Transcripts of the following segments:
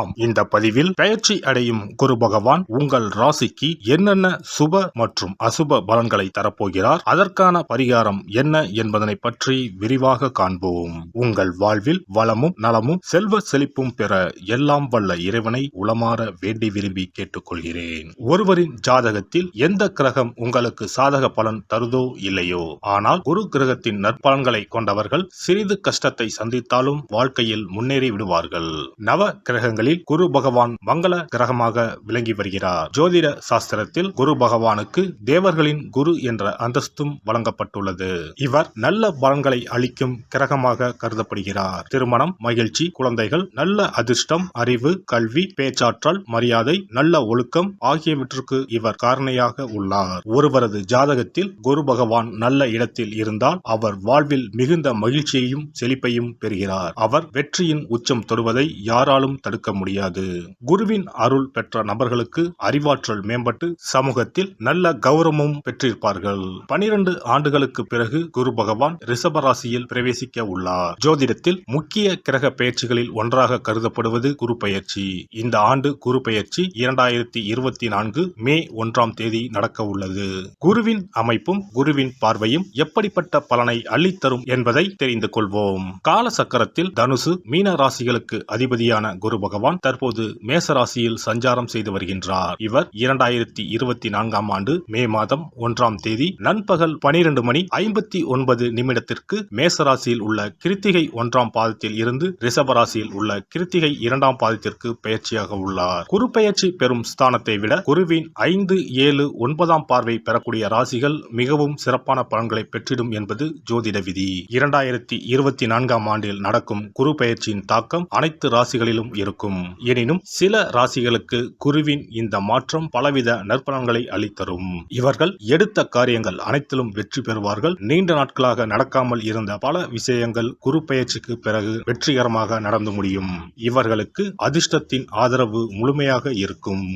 ஆம், இந்த பதிவில் பெயர்ச்சி அடையும் குரு பகவான் உங்கள் ராசிக்கு என்னென்ன சுப மற்றும் அசுப பலன்களை தரப்போகிறார், அதற்கான பரிகாரம் என்ன என்பதனை பற்றி விரிவாக காண்போம். உங்கள் வாழ்வில் வளமும் நலமும் செல்வ செழிப்பும் பெற எல்லாம் வல்ல இறைவனை உளமாற வேண்டி விரும்பி கேட்டுக்கொள்கிறேன். ஒருவரின் ஜாதகத்தில் எந்த கிரகம் உங்களுக்கு சாதக பலன் தருதோ இல்லையோ, ஆனால் குரு கிரகத்தின் நற்பலன்களை கொண்டவர்கள் சிறிது கஷ்டத்தை சந்தித்தாலும் வாழ்க்கையில் முன்னேறி விடுவார்கள். நவ கிரகங்களில் குரு பகவான் மங்கள கிரகமாக விளங்கி வருகிறார். ஜோதிட சாஸ்திரத்தில் குரு பகவானுக்கு தேவர்களின் குரு என்ற அந்தஸ்தும் வழங்கப்பட்டுள்ளது. இவர் நல்ல பலன்களை அளிக்கும் கிரகமாக கருதப்படுகிறார். திருமணம், மகிழ்ச்சி, குழந்தைகள், நல்ல அதிர்ஷ்டம், அறிவு, கல்வி, பேச்சாற்றல், மரியாதை, நல்ல ஒழுக்கம் ஆகியவற்றுக்கு இவர் காரணியாக உள்ளார். ஒருவரது ஜாதகத்தில் குரு பகவான் நல்ல இடத்தில் இருந்தால் அவர் வாழ்வில் மிகுந்த மகிழ்ச்சியையும் செழிப்பையும் பெறுகிறார். அவர் வெற்றியின் உச்சம் தொடுவதை யாராலும் தடுக்க முடியாது. குருவின் அருள் பெற்ற நபர்களுக்கு அறிவாற்றல் மேம்பட்டு சமூகத்தில் நல்ல கௌரவமும் பெற்றிருப்பார்கள். 12 ஆண்டுகளுக்கு பிறகு குரு பகவான் ரிஷப ராசியில் பிரவேசிக்க உள்ளார். ஜோதிடத்தில் முக்கிய கிரக பெயர்ச்சிகளில் ஒன்றாக கருதப்படுவது குரு பெயர்ச்சி. இந்த ஆண்டு குரு பெயர்ச்சி 2024 மே 1ஆம் தேதி நடக்க உள்ளது. குருவின் அமைப்பும் குருவின் பார்வையும் எப்படிப்பட்ட பலனை அள்ளித்தரும் என்பதை தெரிந்து கொள்வோம். கால சக்கரத்தில் தனுசு, மீன ராசிகளுக்கு அதிபதியான குரு பகவான் தற்போது மேச ராசியில் சஞ்சாரம் செய்து வருகின்றார். இவர் 2024ஆம் ஆண்டு மே மாதம் 1ஆம் தேதி நண்பகல் 12:59 மேச ராசியில் உள்ள கிருத்திகை 1ஆம் பாதத்தில் இருந்து ரிஷப ராசியில் உள்ள கிருத்திகை 2ஆம் பாதத்திற்கு பெயர்ச்சியாக உள்ளார். குரு பெயர்ச்சி பெறும் ஸ்தானத்தை விட குருவின் 5, 7, 9ஆம் பார்வை பெறக்கூடிய ராசிகள் மிகவும் சிறப்பான பலன்களை பெற்றிடும் என்பது ஜோதிட விதி. 2024ஆம் ஆண்டில் நடக்கும் குரு பெயர்ச்சியின் தாக்கம் அனைத்து ராசிகளிலும் இருக்கும். எனினும் சில ராசிகளுக்கு குருவின் இந்த மாற்றம் பலவித நற்பலன்களை அளித்தரும். இவர்கள் எடுத்த காரியங்கள் அனைத்திலும் வெற்றி பெறுவார்கள். நீண்ட நாட்களாக நடக்காமல் இருந்த பல விஷயங்கள் குரு பெயர்ச்சிக்கு பிறகு வெற்றிகரமாக நடந்து முடியும். இவர்களுக்கு அதிர்ஷ்டத்தின் ஆதரவு முழுமையாக இருக்கும்.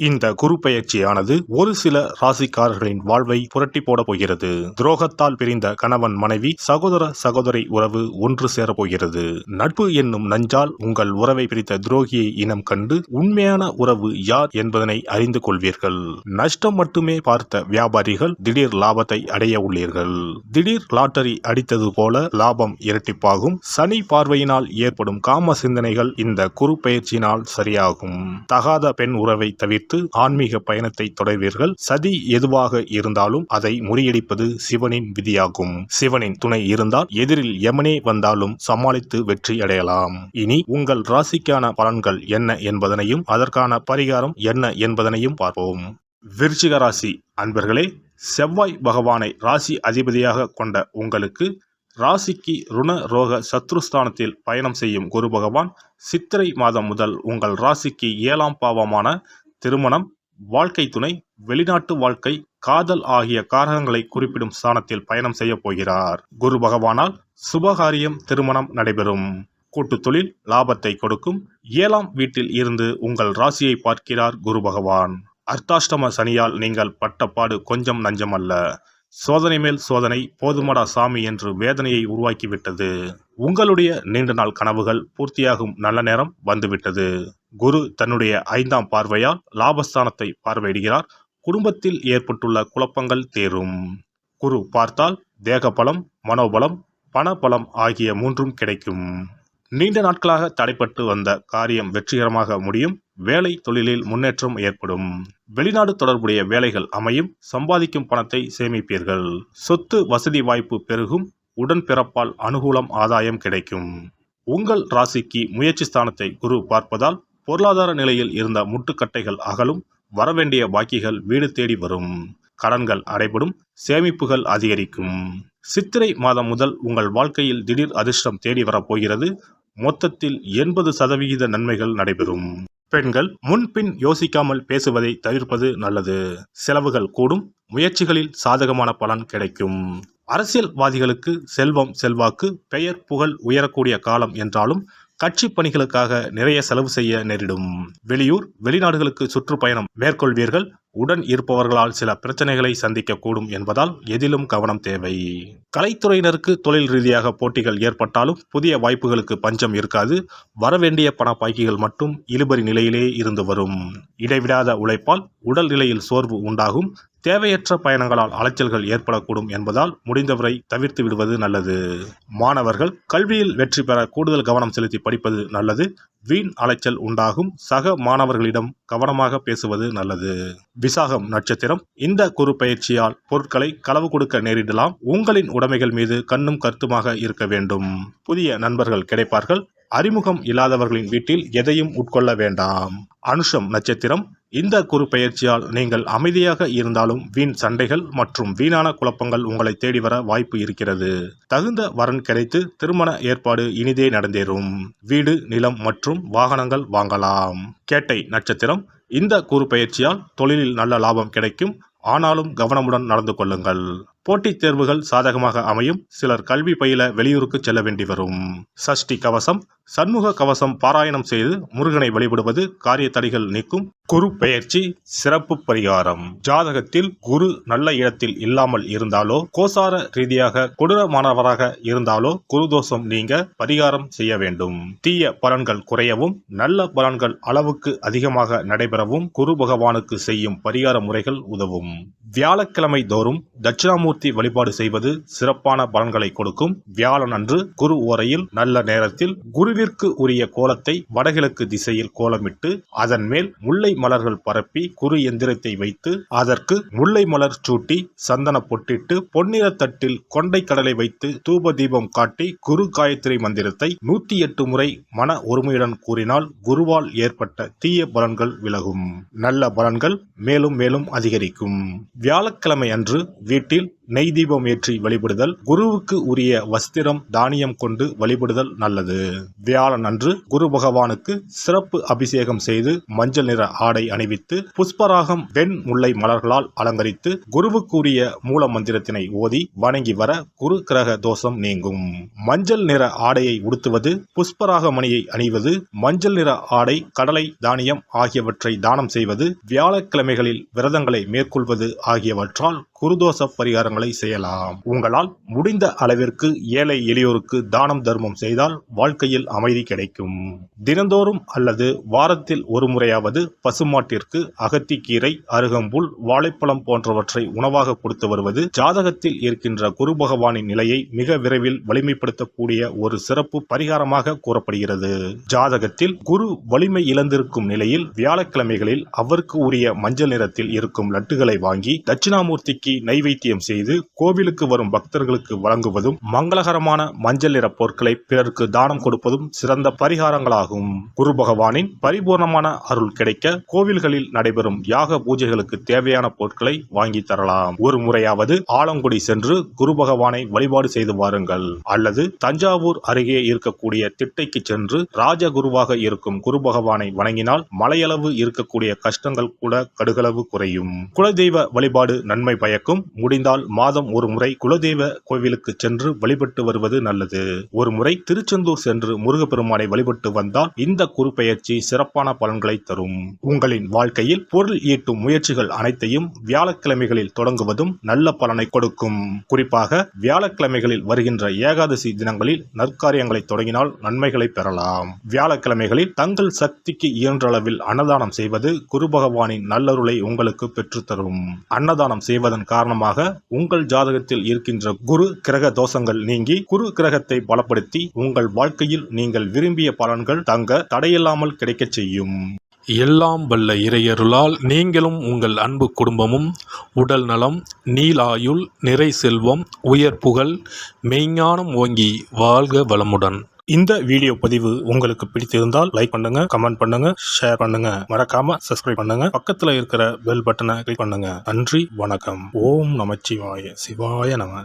இந்த குரு பெயர்ச்சியானது ஒரு சில ராசிக்காரர்களின் வாழ்வை புரட்டி போட போகிறது. துரோகத்தால் பிரிந்த கணவன் மனைவி, சகோதர சகோதரி உறவு ஒன்று சேரப் போகிறது. நட்பு என்னும் நஞ்சால் உங்கள் உறவை பிரித்த துரோகியை இனம் கண்டு உண்மையான உறவு யார் என்பதனை அறிந்து கொள்வீர்கள். நஷ்டம் மட்டுமே பார்த்த வியாபாரிகள் திடீர் லாபத்தை அடைய உள்ளீர்கள். திடீர் லாட்டரி அடித்தது போல லாபம் இரட்டிப்பாகும். சனி பார்வையினால் ஏற்படும் காம சிந்தனைகள் இந்த குரு பெயர்ச்சியினால் சரியாகும். தகாத பெண் உறவை தவிர்த்து ஆன்மீக பயணத்தை தொடர்வீர்கள். சதி எதுவாக இருந்தாலும் அதை முறியடிப்பது சிவனின் விதியாகும். சிவனின் துணை இருந்தால் எதிரில் யமனே வந்தாலும் சமாளித்து வெற்றி அடையலாம். இனி உங்கள் ராசிக்கான பலன்கள் என்ன என்பதனையும் அதற்கான பரிகாரம் என்ன என்பதனையும் பார்ப்போம். விருச்சிக ராசி அன்பர்களே, செவ்வாய் பகவானை ராசி அதிபதியாக கொண்ட உங்களுக்கு ராசிக்கு ருண ரோக சத்ருஸ்தானத்தில் பயணம் செய்யும் குரு பகவான் சித்திரை மாதம் முதல் உங்கள் ராசிக்கு 7ஆம் பாவமான திருமணம், வாழ்க்கை துணை, வெளிநாட்டு வாழ்க்கை, காதல் ஆகிய காரகங்களை குறிப்பிடும் ஸ்தானத்தில் பயணம் செய்ய போகிறார். குரு பகவானால் சுபகாரியம், திருமணம் நடைபெறும். கூட்டு தொழில் லாபத்தை கொடுக்கும். 7ஆம் வீட்டில் இருந்து உங்கள் ராசியை பார்க்கிறார் குரு பகவான். அர்த்தாஷ்டம சனியால் நீங்கள் பட்ட பாடு கொஞ்சம் நஞ்சமல்ல. சோதனை மேல் சோதனை, போதுமடா சாமி என்று வேதனையை உருவாக்கிவிட்டது. உங்களுடைய நீண்ட நாள் கனவுகள் பூர்த்தியாகும் நல்ல நேரம் வந்துவிட்டது. குரு தன்னுடைய 5ஆம் பார்வையால் லாபஸ்தானத்தை பார்வையிடுகிறார். குடும்பத்தில் ஏற்பட்டுள்ள குழப்பங்கள் தேரும். குரு பார்த்தால் தேகபலம், மனோபலம், பணபலம் ஆகிய 3ம் கிடைக்கும். நீண்ட நாட்களாக தடைப்பட்டு வந்த காரியம் வெற்றிகரமாக முடியும். வேலை தொழிலில் முன்னேற்றம் ஏற்படும். வெளிநாடு தொடர்புடைய வேலைகள் அமையும். சம்பாதிக்கும் பணத்தை சேமிப்பீர்கள். சொத்து வசதி வாய்ப்பு பெருகும். உடன்பிறப்பால் அனுகூலம், ஆதாயம் கிடைக்கும். உங்கள் ராசிக்கு முயற்சி ஸ்தானத்தை குரு பார்ப்பதால் பொருளாதார நிலையில் இருந்த முட்டுக்கட்டைகள் அகலும். வரவேண்டிய பாக்கிகள் வீடு தேடி வரும். கடன்கள் அடைபடும். சேமிப்புகள் அதிகரிக்கும். சித்திரை மாதம் முதல் உங்கள் வாழ்க்கையில் திடீர் அதிர்ஷ்டம் தேடி வரப்போகிறது. மொத்தத்தில் 80% நன்மைகள் நடைபெறும். பெண்கள் முன்பின் யோசிக்காமல் பேசுவதை தவிர்ப்பது நல்லது. செலவுகள் கூடும். முயற்சிகளில் சாதகமான பலன் கிடைக்கும். அரசியல்வாதிகளுக்கு செல்வம், செல்வாக்கு, பெயர், புகழ் உயரக்கூடிய காலம் என்றாலும் கட்சி பணிகளுக்காக நிறைய செலவு செய்ய நேரிடும். வெளியூர், வெளிநாடுகளுக்கு சுற்றுப்பயணம் மேற்கொள்வீர்கள். உடன் இருப்பவர்களால் சில பிரச்சனைகளை சந்திக்கக்கூடும் என்பதால் எதிலும் கவனம் தேவை. கலைத்துறையினருக்கு தொழில் ரீதியாக போட்டிகள் ஏற்பட்டாலும் புதிய வாய்ப்புகளுக்கு பஞ்சம் இருக்காது. வரவேண்டிய பண பாக்கிகள் மட்டும் இழுபறி நிலையிலே இருந்து வரும். இடைவிடாத உழைப்பால் உடல் நிலையில் சோர்வு உண்டாகும். தேவையற்ற பயணங்களால் அலைச்சல்கள் ஏற்படக்கூடும் என்பதால் முடிந்தவரை தவிர்த்து விடுவது நல்லது. மாணவர்கள் கல்வியில் வெற்றி பெற கூடுதல் கவனம் செலுத்தி படிப்பது நல்லது. வீண் அலைச்சல் உண்டாகும். சக மாணவர்களிடம் கவனமாக பேசுவது நல்லது. விசாகம் நட்சத்திரம். இந்த குரு பயிற்சியால் பொருட்களை களவு கொடுக்க நேரிடலாம். உங்களின் உடைமைகள் மீது கண்ணும் கருத்துமாக இருக்க வேண்டும். புதிய நண்பர்கள் கிடைப்பார்கள். அறிமுகம் இல்லாதவர்களின் வீட்டில் எதையும் உட்கொள்ள வேண்டாம். அனுஷம் நட்சத்திரம். இந்த குரு பயிற்சியால் நீங்கள் அமைதியாக இருந்தாலும் வீண் சண்டைகள் மற்றும் வீணான குழப்பங்கள் உங்களை தேடி வர வாய்ப்பு இருக்கிறது. தகுந்த வரன் கிடைத்து திருமண ஏற்பாடு இனிதே நடந்தேறும். வீடு, நிலம் மற்றும் வாகனங்கள் வாங்கலாம். கேட்டை நட்சத்திரம். இந்த குரு பயிற்சியால் தொழிலில் நல்ல லாபம் கிடைக்கும். ஆனாலும் கவனமுடன் நடந்து கொள்ளுங்கள். போட்டித் தேர்வுகள் சாதகமாக அமையும். சிலர் கல்வி பயில வெளியூருக்கு செல்ல வேண்டி வரும். சஷ்டி கவசம். சண்முக கவசம் பாராயணம் செய்து முருகனை வழிபடுவது காரிய தடைகள் நீக்கும். குரு பெயர்ச்சி சிறப்பு பரிகாரம். ஜாதகத்தில் குரு நல்ல இடத்தில் இல்லாமல் இருந்தாலோ, கோசார ரீதியாக கொடூரமானவராக இருந்தாலோ குரு தோஷம் நீங்க பரிகாரம் செய்ய வேண்டும். தீய பலன்கள் குறையவும் நல்ல பலன்கள் அளவுக்கு அதிகமாக நடைபெறவும் குரு பகவானுக்கு செய்யும் பரிகார முறைகள் உதவும். வியாழக்கிழமை தோறும் தட்சிணாமூர்த்தி வழிபாடு செய்வது சிறப்பான பலன்களை கொடுக்கும். வியாழன் அன்று குரு ஓரையில் நல்ல நேரத்தில் குருவிற்கு உரிய கோலத்தை வடகிழக்கு திசையில் கோலமிட்டு அதன் மேல் முல்லை மலர்கள் பரப்பி குரு எந்திரத்தை வைத்து அதற்கு முல்லை மலர் சூட்டி சந்தன பொட்டிட்டு பொன்னிற தட்டில் கொண்டை கடலை வைத்து தூப தீபம் காட்டி குரு காயத்ரி மந்திரத்தை 108 முறை மன ஒருமையுடன் கூறினால் குருவால் ஏற்பட்ட தீய பலன்கள் விலகும். நல்ல பலன்கள் மேலும் மேலும் அதிகரிக்கும். வியாழக்கிழமை அன்று வீட்டில் நெய் தீபம் ஏற்றி வழிபடுதல். குருவுக்கு உரிய வஸ்திரம் தானியம் கொண்டு வழிபடுதல் நல்லது. வியாழன் அன்று குரு பகவானுக்கு சிறப்பு அபிஷேகம் செய்து மஞ்சள் நிற ஆடை அணிவித்து புஷ்பராகம் வெண் முல்லை மலர்களால் அலங்கரித்து குருவுக்கு உரிய மூல மந்திரத்தினை ஓதி வணங்கி வர குரு கிரக தோஷம் நீங்கும். மஞ்சள் நிற ஆடையை உடுத்துவது, புஷ்பராக மணியை அணிவது, மஞ்சள் நிற ஆடை, கடலை, தானியம் ஆகியவற்றை தானம் செய்வது, வியாழக்கிழமைகளில் விரதங்களை மேற்கொள்வது ஆகியவற்றால் குருதோஷ பரிகாரங்களை செய்யலாம். உங்களால் முடிந்த அளவிற்கு ஏழை எளியோருக்கு தானம் தர்மம் செய்தால் வாழ்க்கையில் அமைதி கிடைக்கும். தினந்தோறும் அல்லது வாரத்தில் ஒரு முறையாவது பசுமாட்டிற்கு அகத்திக்கீரை, அருகம்புல், வாழைப்பழம் போன்றவற்றை உணவாக கொடுத்து வருவது ஜாதகத்தில் இருக்கின்ற குரு பகவானின் நிலையை மிக விரைவில் வலிமைப்படுத்தக்கூடிய ஒரு சிறப்பு பரிகாரமாக கூறப்படுகிறது. ஜாதகத்தில் குரு வலிமை இழந்திருக்கும் நிலையில் வியாழக்கிழமைகளில் அவருக்கு உரிய மஞ்சள் நிறத்தில் இருக்கும் லட்டுகளை வாங்கி தட்சிணாமூர்த்திக்கு நைவேத்தியம் செய்து கோவிலுக்கு வரும் பக்தர்களுக்கு வழங்குவதும் மங்களகரமான மஞ்சள் நிற பொருட்களை பிறருக்கு தானம் கொடுப்பதும் சிறந்த பரிகாரங்களாகும். குரு பகவானின் பரிபூர்ணமான அருள் கிடைக்க கோவில்களில் நடைபெறும் யாக பூஜைகளுக்கு தேவையான பொருட்களை வாங்கி தரலாம். ஒரு முறையாவது ஆலங்குடி சென்று குரு பகவானை வழிபாடு செய்து வாருங்கள். அல்லது தஞ்சாவூர் அருகே இருக்கக்கூடிய திட்டைக்கு சென்று ராஜகுருவாக இருக்கும் குரு பகவானை வணங்கினால் மலையளவு இருக்கக்கூடிய கஷ்டங்கள் கூட கடுகளவு குறையும். குலதெய்வ வழிபாடு நன்மை பயக்கும். முடிந்தால் மாதம் ஒரு முறை குலதெய்வ கோவிலுக்கு சென்று வழிபட்டு வருவது நல்லது. ஒரு முறை திருச்செந்தூர் சென்று முருகப்பெருமானை வழிபட்டு வந்தால் இந்த குரு பெயர்ச்சி சிறப்பான பலன்களை தரும். உங்களின் வாழ்க்கையில் பொருள் ஈட்டும் முயற்சிகள் அனைத்தையும் வியாழக்கிழமைகளில் தொடங்குவதும் நல்ல பலனை கொடுக்கும். குறிப்பாக வியாழக்கிழமைகளில் வருகின்ற ஏகாதசி தினங்களில் நற்காரியங்களை தொடங்கினால் நன்மைகளை பெறலாம். வியாழக்கிழமைகளில் தங்கள் சக்திக்கு இயன்ற அளவில் அன்னதானம் செய்வது குரு பகவானின் நல்லருளை உங்களுக்கு பெற்றுத்தரும். அன்னதானம் செய்வதன் காரணமாக உங்கள் ஜாதகத்தில் இருக்கின்ற குரு கிரக தோஷங்கள் நீங்கி குரு கிரகத்தை பலப்படுத்தி உங்கள் வாழ்க்கையில் நீங்கள் விரும்பிய பலன்கள் தங்க தடையில்லாமல் கிடைக்கச் செய்யும். எல்லாம் வல்ல இறையருளால் நீங்களும் உங்கள் அன்பு குடும்பமும் உடல் நலம், நீலாயுள், நிறை செல்வம், உயர் புகழ், மெய்ஞானம் ஓங்கி வாழ்க வளமுடன். இந்த வீடியோ பதிவு உங்களுக்கு பிடித்திருந்தால் லைக் பண்ணுங்க, கமெண்ட் பண்ணுங்க, ஷேர் பண்ணுங்க, மறக்காம சப்ஸ்கிரைப் பண்ணுங்க, பக்கத்துல இருக்கிற பெல் பட்டனை கிளிக் பண்ணுங்க. நன்றி, வணக்கம். ஓம் நமச்சிவாய. சிவாய நம.